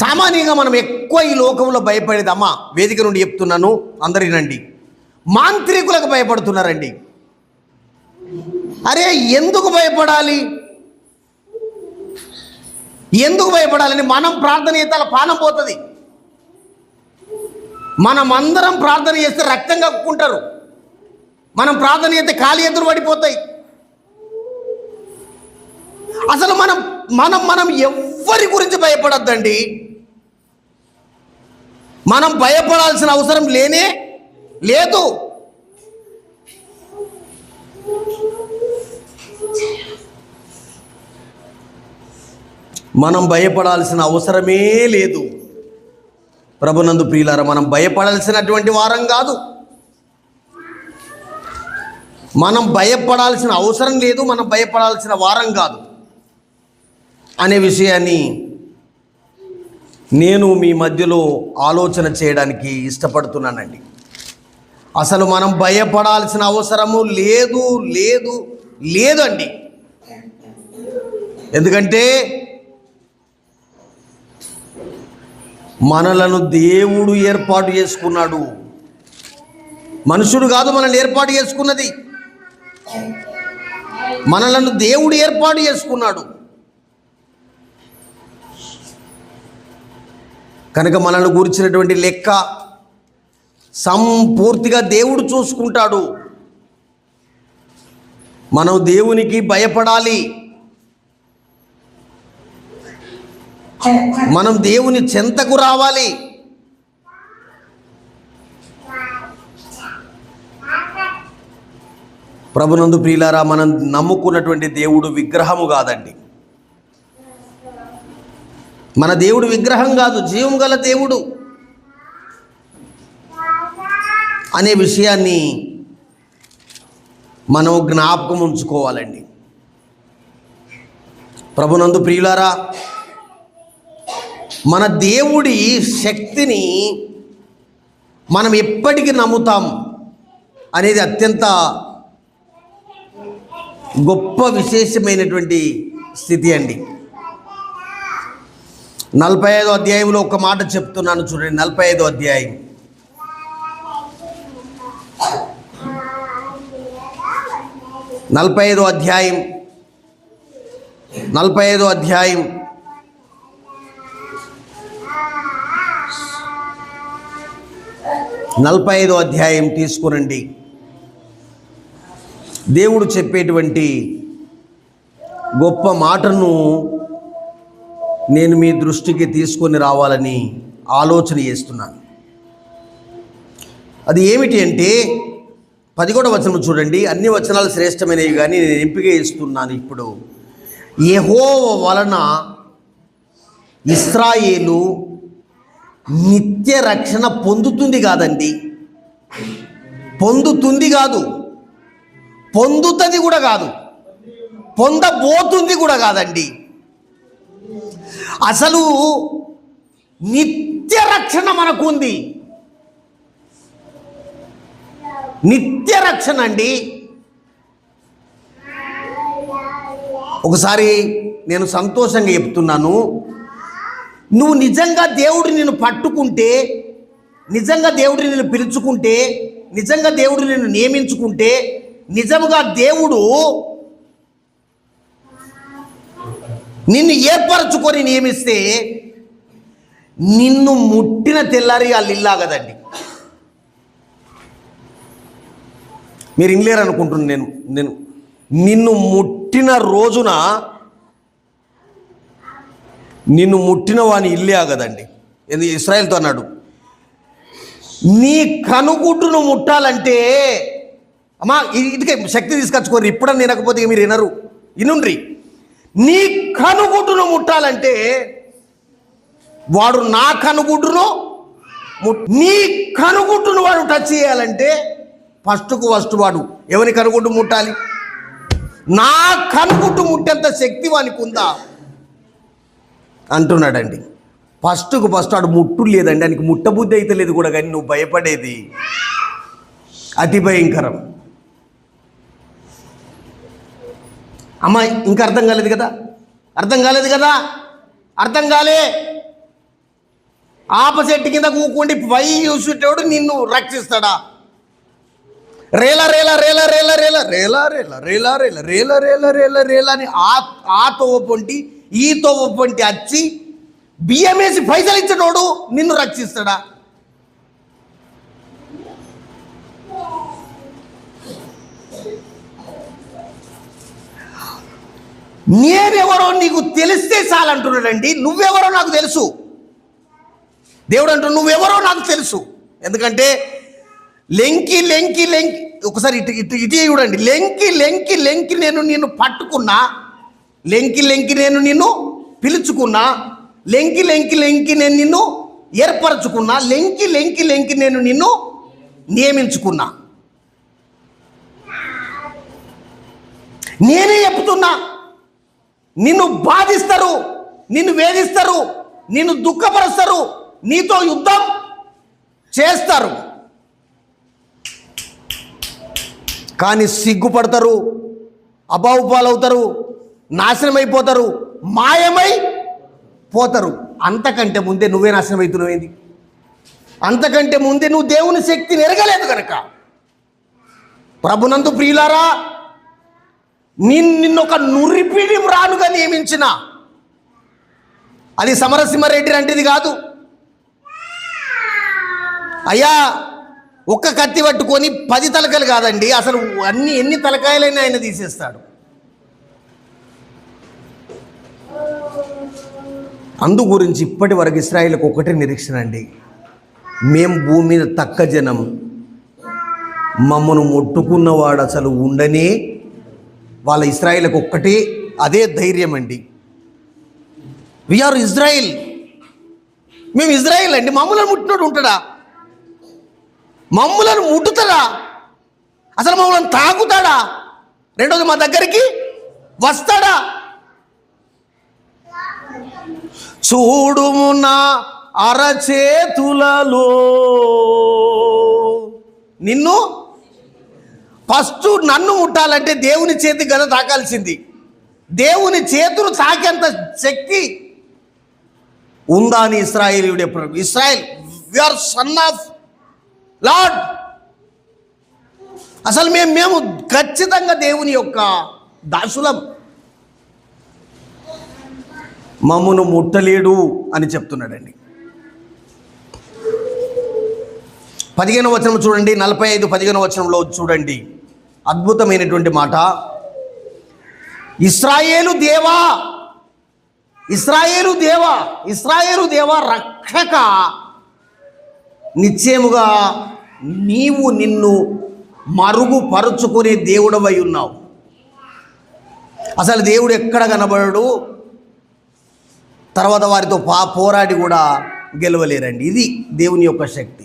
సామాన్యంగా మనం ఎక్కువ ఈ లోకంలో భయపడేది, అమ్మా వేదిక నుండి చెప్తున్నాను, అందరినండి, మాంత్రికులకు భయపడుతున్నారండి. అరే ఎందుకు భయపడాలి, ఎందుకు భయపడాలని? మనం ప్రార్థన చేస్తే అలా పానం పోతుంది. మనం అందరం ప్రార్థన చేస్తే రక్తం కక్కుంటారు, మనం ప్రార్థన చేస్తే కాలి ఎదురు పడిపోతాయి. అసలు మనం ఎవ్వరి గురించి భయపడద్దండి. మనం భయపడాల్సిన అవసరం లేనే లేదు. మనం భయపడాల్సిన అవసరమే లేదు. ప్రభునందు ప్రియులారా, మనం భయపడాల్సినటువంటి వారం కాదు, మనం భయపడాల్సిన అవసరం లేదు, మనం భయపడాల్సిన వారం కాదు అనే విషయాన్ని నేను మీ మధ్యలో ఆలోచన చేయడానికి ఇష్టపడుతున్నానండి. అసలు మనం భయపడాల్సిన అవసరము లేదు లేదు లేదండి. ఎందుకంటే మనలను దేవుడు ఏర్పాటు చేసుకున్నాడు, మనుషుడు కాదు మనల్ని ఏర్పాటు చేసుకున్నది. మనలను దేవుడు ఏర్పాటు చేసుకున్నాడు కనుక మనల్ని గురించినటువంటి లెక్క సంపూర్తిగా దేవుడు చూసుకుంటాడు. మనం దేవునికి భయపడాలి, మనం దేవుని చెంతకు రావాలి. ప్రభునందు ప్రియులారా, మనం నమ్ముకున్నటువంటి దేవుడు విగ్రహము కాదండి. మన దేవుడు విగ్రహం కాదు, జీవం గల దేవుడు అనే విషయాన్ని మనం జ్ఞాపకం ఉంచుకోవాలండి. ప్రభునందు ప్రియులారా, మన దేవుడి శక్తిని మనం ఎప్పటికీ నమ్ముతాం అనేది అత్యంత గొప్ప విశేషమైనటువంటి స్థితి అండి. 45వ అధ్యాయంలో ఒక మాట చెప్తున్నాను చూడండి. 45వ అధ్యాయం 45వ అధ్యాయం 45వ అధ్యాయం 45వ అధ్యాయం తీసుకురండి. దేవుడు చెప్పేటువంటి గొప్ప మాటను నేను మీ దృష్టికి తీసుకొని రావాలని ఆలోచన చేస్తున్నాను. అది ఏమిటి అంటే 11వ వచనం చూడండి. అన్ని వచనాలు శ్రేష్టమైనవి కానీ నేను ఎంపిక చేస్తున్నాను. ఇప్పుడు యెహోవా వలన ఇశ్రాయేలు నిత్య రక్షణ పొందుతుంది కాదండి, పొందుతుంది కాదు, పొందుతుంది కూడా కాదు, పొందబోతుంది కూడా కాదండి. అసలు నిత్య రక్షణ మనకు ఉంది. నిత్య రక్షణ అండి. ఒకసారి నేను సంతోషంగా చెప్తున్నాను, నువ్వు నిజంగా దేవుడు నిన్ను పట్టుకుంటే, నిజంగా దేవుడు నిన్ను పిలుచుకుంటే, నిజంగా దేవుడు నిన్ను నియమించుకుంటే, నిజంగా దేవుడు నిన్ను ఏర్పరచుకొని నియమిస్తే నిన్ను ముట్టిన తెల్లారి వాళ్ళు ఇల్లాగదండి. మీరు ఇంగ్లేరు అనుకుంటున్నాను. నేను నిన్ను ముట్టిన రోజున నిన్ను ముట్టిన వాని ఇల్లే ఆగదండి. ఎందుకు ఇశ్రాయేలుతో అన్నాడు, నీ కనుగుడ్డును ముట్టాలంటే అమ్మా ఇదికే శక్తి తీసుకొచ్చుకోరు. ఇప్పుడని వినకపోతే మీరు వినరు, ఇనుండ్రి. నీ కనుగుడ్డును ముట్టాలంటే వాడు నా కనుగుడ్డును నీ కనుగుడ్డును వాడు టచ్ చేయాలంటే ఫస్ట్ వాడు ఎవరి కనుగుడ్డు ముట్టాలి? నా కనుగుడ్డు ముట్టేంత శక్తి వానికి ఉందా అంటున్నాడండి. ఫస్ట్ వాడు ముట్టు లేదండి, ఆయనకి ముట్టబుద్ధి అయితే లేదు కూడా, కానీ నువ్వు భయపడేది అతి భయంకరం. అమ్మా ఇంకా అర్థం కాలేదు కదా, అర్థం కాలే. ఆపసెట్టు కింద కూకుండి పై చూసేటోడు నిన్ను రక్షిస్తాడా? రేలా రేలా రేలా రేలా రేలా రేలా రేలా రేలా రేలా రేలా రేలా రేలా రేలా అని ఆ తోవ పొంటి ఈ తోవ పొంటి వచ్చి బియ్యం వేసి పైసలు ఇచ్చినోడు నిన్ను రక్షిస్తాడా? నేనెవరో నీకు తెలిస్తే చాలంటున్నాడండి. నువ్వెవరో నాకు తెలుసు. దేవుడు అంటున్నాడు నువ్వెవరో నాకు తెలుసు. ఎందుకంటే లెంకి లెంకి లెంకి ఒకసారి ఇటు చూడండి. లెంకి లెంకి లెంకి నేను నిన్ను పట్టుకున్నా, లెంకి లెంకి నేను నిన్ను పిలుచుకున్నా, లెంకి లెంకి లెంకి నేను నిన్ను ఏర్పరచుకున్నా, లెంకి లెంకి లెంకి నేను నిన్ను నియమించుకున్నా. నేనే చెప్తున్నా, నిన్ను బాధిస్తారు, నిన్ను వేధిస్తారు, నిన్ను దుఃఖపరుస్తారు, నీతో యుద్ధం చేస్తారు, కానీ సిగ్గుపడతారు, అబావుపాలవుతారు, నాశనం అయిపోతారు, మాయమై పోతారు. అంతకంటే ముందే నువ్వే నాశనం అవుతున్నావు. ఏంది? అంతకంటే ముందే నువ్వు దేవుని శక్తిని ఎరగలేదు కనుక. ప్రభునందు ప్రియులారా, నిన్నొక నురిపిడి రానుగా నియమించిన అది సమరసింహారెడ్డి అంటేది కాదు. అయ్యా ఒక్క కత్తి పట్టుకొని 10 తలకాయలు కాదండి, అసలు ఎన్ని తలకాయలైనా ఆయన తీసేస్తాడు. అందు గురించి ఇప్పటి వరకు ఇశ్రాయేలుకు ఒకటే నిరీక్షణ అండి, మేము భూమి మీద తక్క జనం, మమ్మను ముట్టుకున్నవాడు అసలు ఉండనే. వాళ్ళ ఇశ్రాయేలుకు ఒక్కటే అదే ధైర్యం అండి. వీఆర్ ఇజ్రాయిల్, మేము ఇజ్రాయిల్ అండి. మమ్మల్ని ముట్టినోడు ఉంటాడా? మమ్మలను ముట్టుతాడా? అసలు మమ్మల్ని తాకుతాడా? రెండోది మా దగ్గరికి వస్తాడా? చూడుము నా అరచేతులలో నిన్ను ఫస్ట్ నన్ను ముట్టాలంటే దేవుని చేతి గద తాకాల్సింది. దేవుని చేతులు తాకేంత శక్తి ఉందా అని ఇశ్రాయేలీయుడు ఎప్పుడు, ఇశ్రాయేల్ we are son of Lord, అసలు మేము ఖచ్చితంగా దేవుని యొక్క దాసులం, మమ్మును ముట్టలేడు అని చెప్తున్నాడండి. 15వ వచనం చూడండి, 45-15వ వచనంలో చూడండి, అద్భుతమైనటువంటి మాట. ఇశ్రాయేలు దేవా, ఇశ్రాయేలు దేవా, ఇశ్రాయేలు దేవా రక్షక, నిశ్చయముగా నీవు నిన్ను మరుగుపరుచుకునే దేవుడవై ఉన్నావు. అసలు దేవుడు ఎక్కడ కనబడడు, తర్వాత వారితో పోరాడి కూడా గెలవలేరండి. ఇది దేవుని యొక్క శక్తి.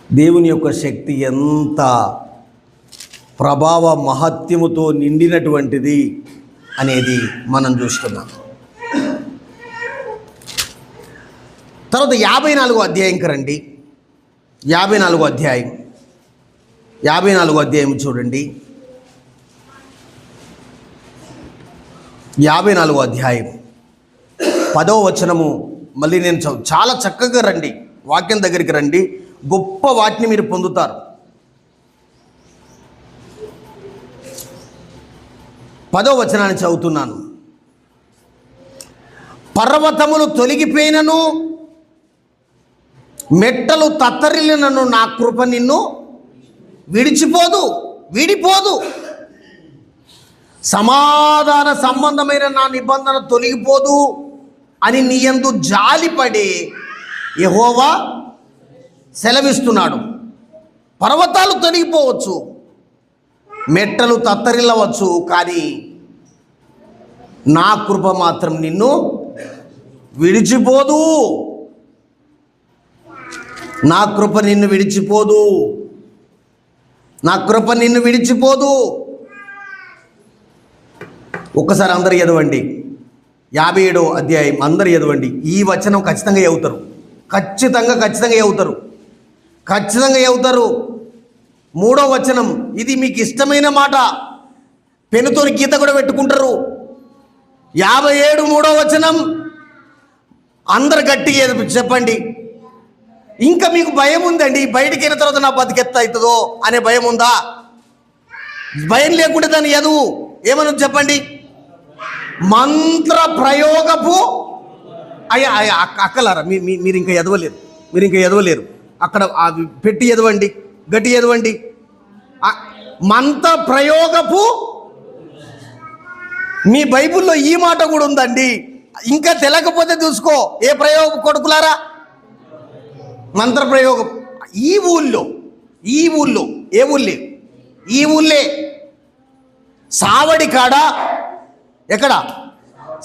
దేవుని యొక్క శక్తి ఎంత ప్రభావ మహత్యముతో నిండినటువంటిది అనేది మనం చూస్తున్నాం. తర్వాత 54వ అధ్యాయంకి రండి. 54వ అధ్యాయం, 54వ అధ్యాయం చూడండి. 54వ అధ్యాయం 10వ వచనము మళ్ళీ నేను చాలా చక్కగా రండి, వాక్యం దగ్గరికి రండి, గొప్ప వాటిని మీరు పొందుతారు. 10వ వచనాన్ని చదువుతున్నాను. పర్వతములు తొలగిపోయినను, మెట్టలు తత్తరిల్లినను, నా కృప నిన్ను విడిచిపోదు, విడిపోదు. సమాధాన సంబంధమైన నా నిబంధన తొలగిపోదు అని నీ యందు జాలిపడి యెహోవా సెలవిస్తున్నాడు. పర్వతాలు తొలగిపోవచ్చు, మెట్టలు తత్తరిల్లవచ్చు, కానీ నా కృప మాత్రం నిన్ను విడిచిపోదు, నా కృప నిన్ను విడిచిపోదు, నా కృప నిన్ను విడిచిపోదు. ఒక్కసారి అందరు చదవండి, 57వ అధ్యాయం అందరు చదవండి. ఈ వచనం ఖచ్చితంగా చదువుతారు, ఖచ్చితంగా చదువుతారు, ఖచ్చితంగా చదువుతారు. 3వ వచనం, ఇది మీకు ఇష్టమైన మాట, పెనుతో గీత కూడా పెట్టుకుంటారు. 57 3వ వచనం అందరు గట్టిగా చెప్పండి. ఇంకా మీకు భయం ఉందండి, బయటికి వెళ్ళిన తర్వాత నా బతికెత్త అవుతుందో అనే భయం ఉందా? భయం లేకుండా దాన్ని చదువు. ఏమని చెప్పండి? మంత్ర ప్రయోగపు అక్కలారా, మీరు ఇంకా ఎదవలేరు, అక్కడ పెట్టి ఎదవండి, గట్టి ఎదవండి. మంత్ర ప్రయోగపు, మీ బైబిల్లో ఈ మాట కూడా ఉందండి. ఇంకా తెలకపోతే చూసుకో, ఏ ప్రయోగం కొడుకులారా, మంత్ర ప్రయోగం. ఈ ఊళ్ళో ఏ ఊళ్ళే, ఈ ఊళ్ళే సావడి కాడ, ఎక్కడ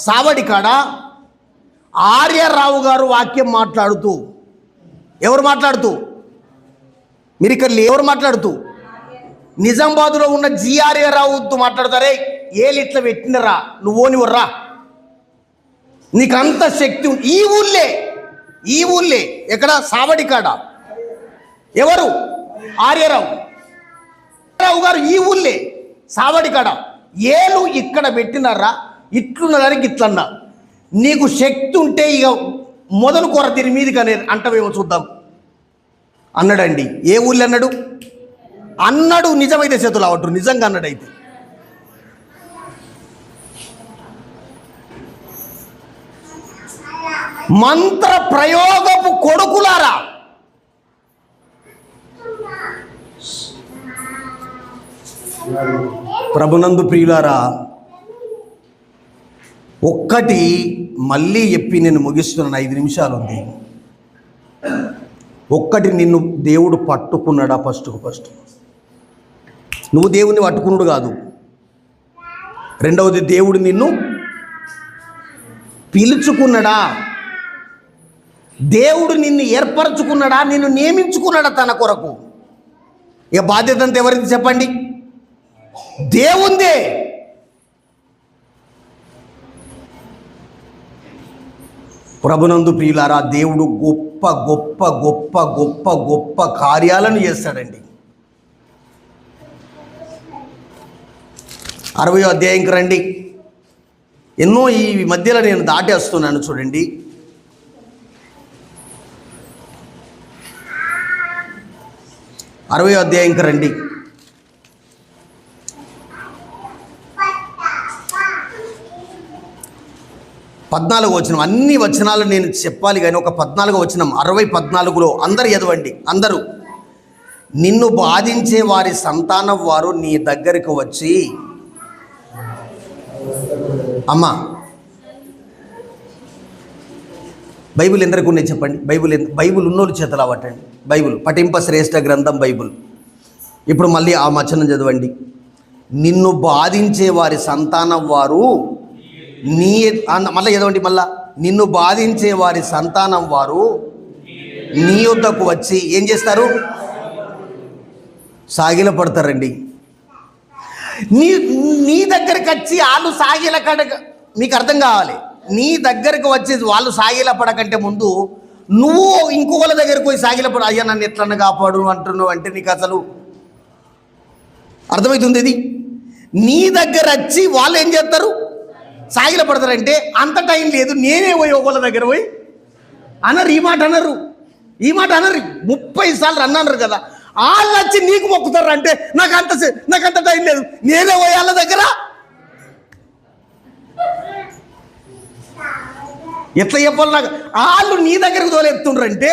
సావడి కాడ ఆర్యరావు గారు వాక్యం మాట్లాడుతూ, ఎవరు మాట్లాడుతూ, మీరు ఇక్కడ ఎవరు మాట్లాడుతూ, నిజామాబాద్లో ఉన్న జిఆర్ఏరావుతో మాట్లాడతారే, ఏళ్ళు ఇట్లా పెట్టినరా నువ్వోనివర్రా, నీకు అంత శక్తి. ఈ ఊళ్ళే ఎక్కడ సావడి కాడ ఎవరు? ఆర్యరావు గారు ఈ ఊళ్ళే సావడి కాడ ఏలు ఇక్కడ పెట్టినారా, ఇట్లున్న దానికి ఇట్లన్నా, నీకు శక్తి ఉంటే ఇక మొదలు కొర దీని మీదకి అనేది అంటవేమో చూద్దాం అన్నాడండి. ఏ ఊళ్ళో అన్నాడు? నిజమైతే చేతులు అవట్రు, నిజంగా అన్నాడైతే. మంత్ర ప్రయోగపు కొడుకులారా, ప్రభునందు ప్రియులారా, ఒక్కటి మళ్ళీ చెప్పి నేను ముగిస్తున్నాను, 5 నిమిషాలు ఉంది. ఒక్కటి, నిన్ను దేవుడు పట్టుకున్నాడా? ఫస్ట్ నువ్వు దేవుణ్ణి పట్టుకున్నాడు కాదు. రెండవది, దేవుడు నిన్ను పిలుచుకున్నాడా? దేవుడు నిన్ను ఏర్పరచుకున్నాడా? నిన్ను నియమించుకున్నాడా తన కొరకు? ఇక బాధ్యత అంతా ఎవరిది చెప్పండి? దేవుందే. ప్రభునందు ప్రియులారా, దేవుడు గొప్ప గొప్ప గొప్ప గొప్ప గొప్ప కార్యాలను చేస్తాడండి. 60వ అధ్యాయంకి రండి. ఎన్నో ఈ మధ్యలో నేను దాటేస్తున్నాను చూడండి. 60వ అధ్యాయంకి రండి. 14వ వచనం. అన్ని వచనాలు నేను చెప్పాలి కానీ ఒక 14వ వచనం 60:14లో అందరు చదవండి. అందరూ. నిన్ను బాధించే వారి సంతానం వారు నీ దగ్గరికి వచ్చి, అమ్మా బైబిల్ ఎందరికి ఉన్నాయి చెప్పండి. బైబిల్ ఉన్నోళ్ళు చేతలు అవ్వటండి. బైబిల్ పఠింప శ్రేష్ఠ గ్రంథం బైబిల్. ఇప్పుడు మళ్ళీ ఆ వచనం చదవండి. నిన్ను బాధించే వారి సంతానం వారు మళ్ళీ చదవండి. మళ్ళా నిన్ను బాధించే వారి సంతానం వారు నీ యొద్దకు వచ్చి ఏం చేస్తారు? సాగిల పడతారండి. నీ దగ్గరికి వచ్చి వాళ్ళు సాగిల కడక, మీకు అర్థం కావాలి. నీ దగ్గరకు వచ్చి వాళ్ళు సాగిల పడకంటే ముందు నువ్వు ఇంకొకళ్ళ దగ్గరికి పోయి సాగిల పడ, అయ్యా నన్ను ఎట్లన్నా కాపాడు అంటున్నావు అంటే నీకు అసలు అర్థమవుతుంది. ఇది నీ దగ్గర వచ్చి వాళ్ళు ఏం చేస్తారు? సాగిల పడతారంటే అంత టైం లేదు. నేనే పోయి ఒకళ్ళ దగ్గర పోయి అనరు. ఈ మాట అనరు. 30 సార్లు అన్నారు కదా. వాళ్ళు వచ్చి నీకు మొక్కుతారు అంటే నాకంత టైం లేదు. నేనే పోయి వాళ్ళ దగ్గర ఎట్లా చెప్పాలి నాకు? వాళ్ళు నీ దగ్గరకు తోలేస్తుండ్రంటే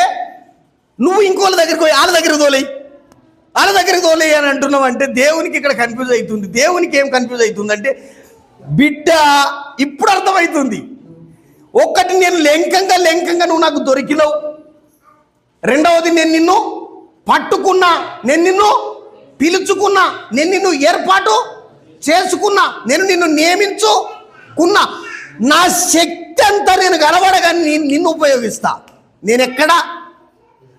నువ్వు ఇంకోళ్ళ దగ్గరికి పోయి వాళ్ళ దగ్గరికి తోలేయి అని అంటున్నావు అంటే దేవునికి ఇక్కడ కన్ఫ్యూజ్ అవుతుంది. దేవునికి ఏం కన్ఫ్యూజ్ అవుతుంది అంటే, బిడ్డ ఇప్పుడు అర్థమవుతుంది. ఒక్కటి, నేను లెంకంగా నువ్వు నాకు దొరికినావు. రెండవది, నేను నిన్ను పట్టుకున్నా, నేను నిన్ను పిలుచుకున్నా, నేను నిన్ను ఏర్పాటు చేసుకున్నా, నేను నిన్ను నియమించుకున్నా. నా శక్తి అంతా నేను కనబడగానే నిన్ను ఉపయోగిస్తా.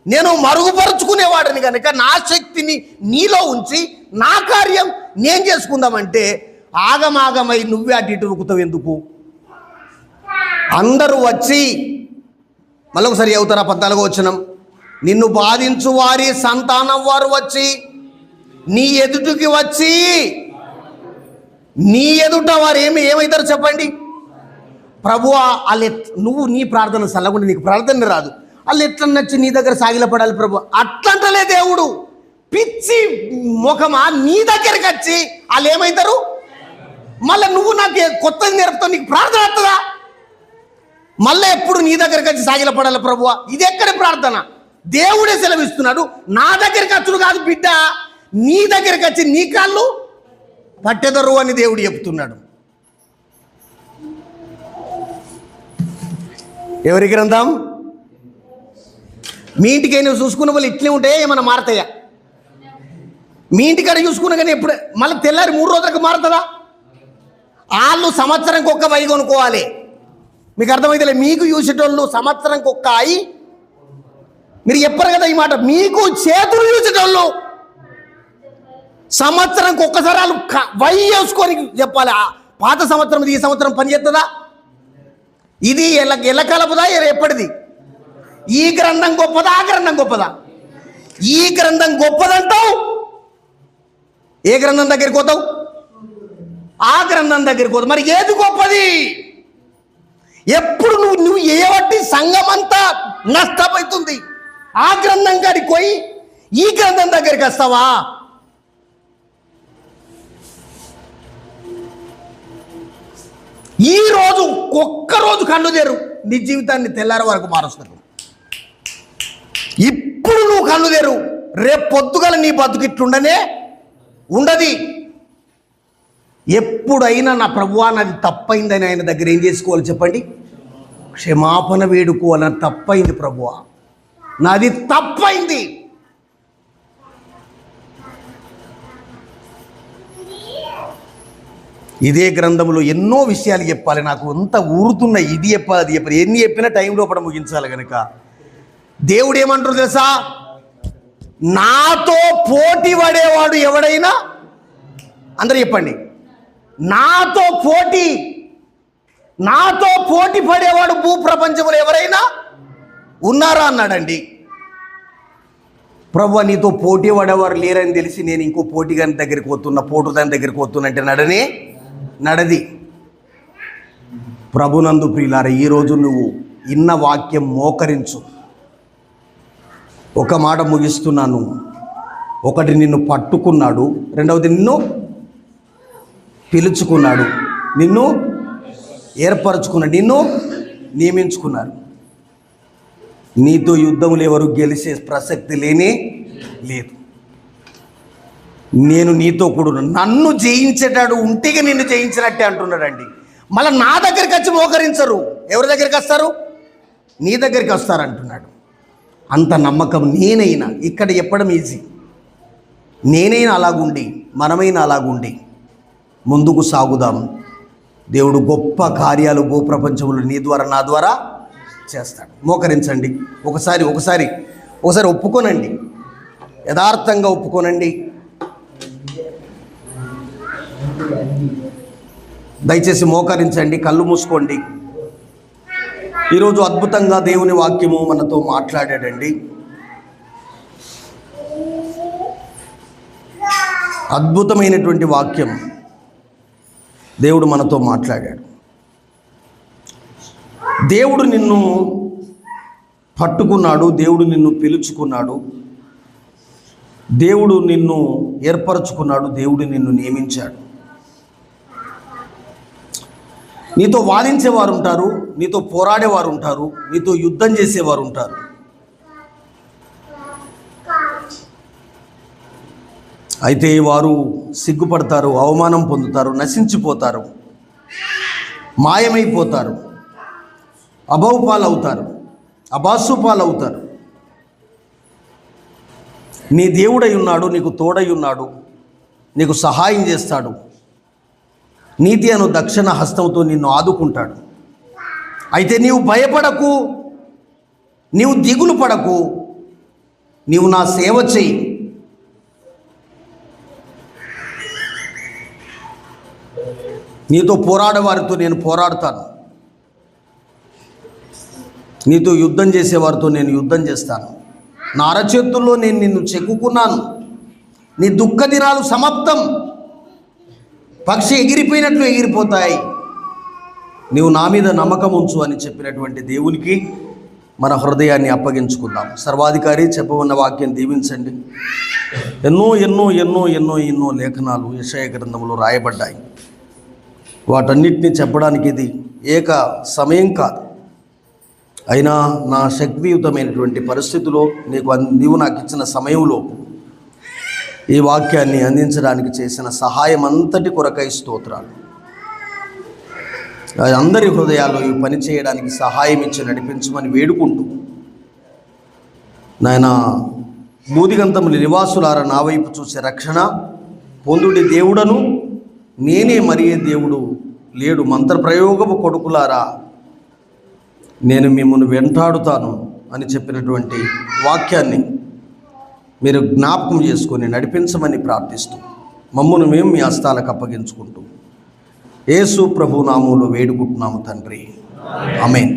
నేను మరుగుపరుచుకునేవాడిని కనుక నా శక్తిని నీలో ఉంచి నా కార్యం నేను చేసుకుందామంటే ఆగమాగమై నువ్వే అటు ఇటు రుకుతావు ఎందుకు? అందరూ వచ్చి, మళ్ళీ ఒకసారి అవుతారా 14వ వచనం. నిన్ను బాధించు వారి సంతానం వారు వచ్చి నీ ఎదుటికి వచ్చి, నీ ఎదుట వారు ఏమవుతారు చెప్పండి? ప్రభువా, వాళ్ళు నువ్వు నీ ప్రార్థన సల్లకుండా నీకు ప్రార్థన రాదు. వాళ్ళు ఎట్లా నచ్చి నీ దగ్గర సాగిలపడాలి ప్రభు అట్లంటలే దేవుడు. పిచ్చి ముఖమా, నీ దగ్గరికి వచ్చి వాళ్ళు ఏమవుతారు? మళ్ళీ నువ్వు నాకు కొత్తది నేర్పుతావు, నీకు ప్రార్థన వస్తుందా? మళ్ళీ ఎప్పుడు నీ దగ్గరికి వచ్చి సాగిలపడాలి ప్రభువా? ఇది ఎక్కడి ప్రార్థన? దేవుడే సెలవిస్తున్నాడు. నా దగ్గరికి వచ్చుడు కాదు బిడ్డ, నీ దగ్గరికి వచ్చి నీ కాళ్ళు పట్టెదరు అని దేవుడు చెప్తున్నాడు. ఎవరి గ్రంథం? మీ ఇంటికైనా చూసుకున్న వాళ్ళు ఇట్లే ఉంటాయా, ఏమన్నా మారతాయా? మీ ఇంటికాడ చూసుకున్నా కానీ ఎప్పుడు మళ్ళీ తెల్లారి 3 రోజులకు మారుతుందా? వాళ్ళు సంవత్సరంకి ఒక్క వై కొనుక్కోవాలి. మీకు అర్థమైతే? మీకు చూసేటోళ్ళు సంవత్సరంకి ఒక్క అయి, మీరు చెప్పరు కదా ఈ మాట, మీకు చేతులు చూసేటోళ్ళు సంవత్సరంకి ఒక్కసారి వాళ్ళు వై వేసుకొని చెప్పాలి. పాత సంవత్సరం ఈ సంవత్సరం పని చేస్తుందా? ఇది ఎల్ల కలపదా? ఎప్పటిది? ఈ గ్రంథం గొప్పదా? ఆ గ్రంథం గొప్పదా? ఈ గ్రంథం గొప్పదంటావు, ఏ గ్రంథం దగ్గరికి పోతావు? ఆ గ్రంథం దగ్గరికి పోతావు. మరి ఏది గొప్పది? ఎప్పుడు నువ్వు ఏవట్టి సంఘమంతా నష్టపోతుంది. ఆ గ్రంథం కాడికి పోయి ఈ గ్రంథం దగ్గరికి వస్తావా? ఈ రోజు ఒక్కరోజు కళ్ళు తెరు, నీ జీవితాన్ని తెల్లారి వరకు మారుస్తారు. ఇప్పుడు నువ్వు కళ్ళు తెరు, రేపు పొద్దుగల నీ బతుకు ఇట్లుండనే ఉండది. ఎప్పుడైనా నా ప్రభువా నాది తప్పైందని ఆయన దగ్గర ఏం చేసుకోవాలి చెప్పండి? క్షమాపణ వేడుకోవాలి. తప్పైంది ప్రభువా, నాది తప్పైంది. ఇదే గ్రంథంలో ఎన్నో విషయాలు చెప్పాలి. నాకు అంత ఊరుతున్నాయి. ఇది చెప్పాలి, అది చెప్పాలి. ఎన్ని చెప్పినా టైం లోపల ముగించాలి కనుక దేవుడు ఏమంటారు తెలుసా? నాతో పోటీ పడేవాడు ఎవడైనా, అందరూ చెప్పండి, నాతో పోటీ, నాతో పోటీ పడేవాడు భూప్రపంచంలో ఎవరైనా ఉన్నారా అన్నాడండి. ప్రభువా, నీతో పోటీ పడేవారు లేరని తెలిసి నేను ఇంకో పోటీ దాని దగ్గరికి పోతున్నా, పోటు దాని దగ్గరికి పోతున్నంటే నడది. ప్రభునందు ప్రియులారా, ఈరోజు నువ్వు ఇన్న వాక్యం మోకరించు. ఒక మాట ముగిస్తున్నాను. ఒకటి, నిన్ను పట్టుకున్నాడు. రెండవది, నిన్ను పిలుచుకున్నాడు, నిన్ను ఏర్పరచుకున్నాడు, నిన్ను నియమించుకున్నారు. నీతో యుద్ధములు ఎవరు గెలిచే ప్రసక్తి లేనే లేదు. నేను నీతో కూడా, నన్ను జయించేటాడు ఉంటిగా నిన్ను జయించినట్టే అంటున్నాడండి. మళ్ళీ నా దగ్గరికి వచ్చి మోకరించరు. ఎవరి దగ్గరికి వస్తారు? నీ దగ్గరికి వస్తారంటున్నాడు. అంత నమ్మకం నేనైనా ఇక్కడ చెప్పడం ఈజీ. నేనైనా అలాగుండి, మనమైనా అలాగుండి ముందుకు సాగుదాం. దేవుడు గొప్ప కార్యాలు భూప్రపంచంలో నీ ద్వారా నా ద్వారా చేస్తాడు. మోకరించండి. ఒకసారి ఒప్పుకోనండి, యథార్థంగా ఒప్పుకోనండి. దయచేసి మోకరించండి, కళ్ళు మూసుకోండి. ఈరోజు అద్భుతంగా దేవుని వాక్యము మనతో మాట్లాడాడండి. అద్భుతమైనటువంటి వాక్యం దేవుడు మనతో మాట్లాడాడు. దేవుడు నిన్ను పట్టుకున్నాడు, దేవుడు నిన్ను పిలుచుకున్నాడు, దేవుడు నిన్ను ఏర్పరచుకున్నాడు, దేవుడు నిన్ను నియమించాడు. నీతో వాదించేవారు ఉంటారు, నీతో పోరాడేవారు ఉంటారు, నీతో యుద్ధం చేసేవారు ఉంటారు. అయితే వారు సిగ్గుపడతారు, అవమానం పొందుతారు, నశించిపోతారు, మాయమైపోతారు, అభౌపాలవుతారు, అబాసుపాలవుతారు. నీ దేవుడై ఉన్నాడు, నీకు తోడై ఉన్నాడు, నీకు సహాయం చేస్తాడు. నీతి అను దక్షిణ హస్తంతో నిన్ను ఆదుకుంటాడు. అయితే నీవు భయపడకు, నీవు దిగులు పడకు, నీవు నా సేవ చెయ్యి. నీతో పోరాడేవారితో నేను పోరాడుతాను, నీతో యుద్ధం చేసేవారితో నేను యుద్ధం చేస్తాను. నా అరచేతుల్లో నేను నిన్ను చెక్కుకున్నాను. నీ దుఃఖ దినాలు సమాప్తం. పక్షి ఎగిరిపోయినట్లు ఎగిరిపోతాయి. నీవు నా మీద నమ్మకం ఉంచు అని చెప్పినటువంటి దేవునికి మన హృదయాన్ని అప్పగించుకుందాం. సర్వాధికారి చెప్పమన్న వాక్యం దీవించండి. ఎన్నో ఎన్నో ఎన్నో ఎన్నో ఎన్నో లేఖనాలు యెషయా గ్రంథంలో రాయబడ్డాయి. వాటన్నిటిని చెప్పడానికి ఇది ఏక సమయం కాదు. అయినా నా శక్తియుతమైనటువంటి పరిస్థితిలో నీవు నాకు ఇచ్చిన సమయంలో ఈ వాక్యాన్ని అందించడానికి చేసిన సహాయం అంతటి కొరకై స్తోత్రాలు. అందరి హృదయాల్లో ఈ పని చేయడానికి సహాయం ఇచ్చి నడిపించమని వేడుకుంటూ, నాయన బూదిగంతముల నివాసులారా, నా వైపు చూసే రక్షణ పొందుడి దేవుడను నేనే, మరియే దేవుడు లేడు. మంత్రప్రయోగము కొడుకులారా, నేను మిమ్మల్ని వెంటాడుతాను అని చెప్పినటువంటి వాక్యాన్ని మీరు జ్ఞాపకం చేసుకొని నడిపించమని ప్రార్థిస్తూ, మమ్మను మేము మీ హస్తాలకు అప్పగించుకుంటూ యేసు ప్రభు నామములో వేడుకుంటున్నాము తండ్రి. ఆమేన్.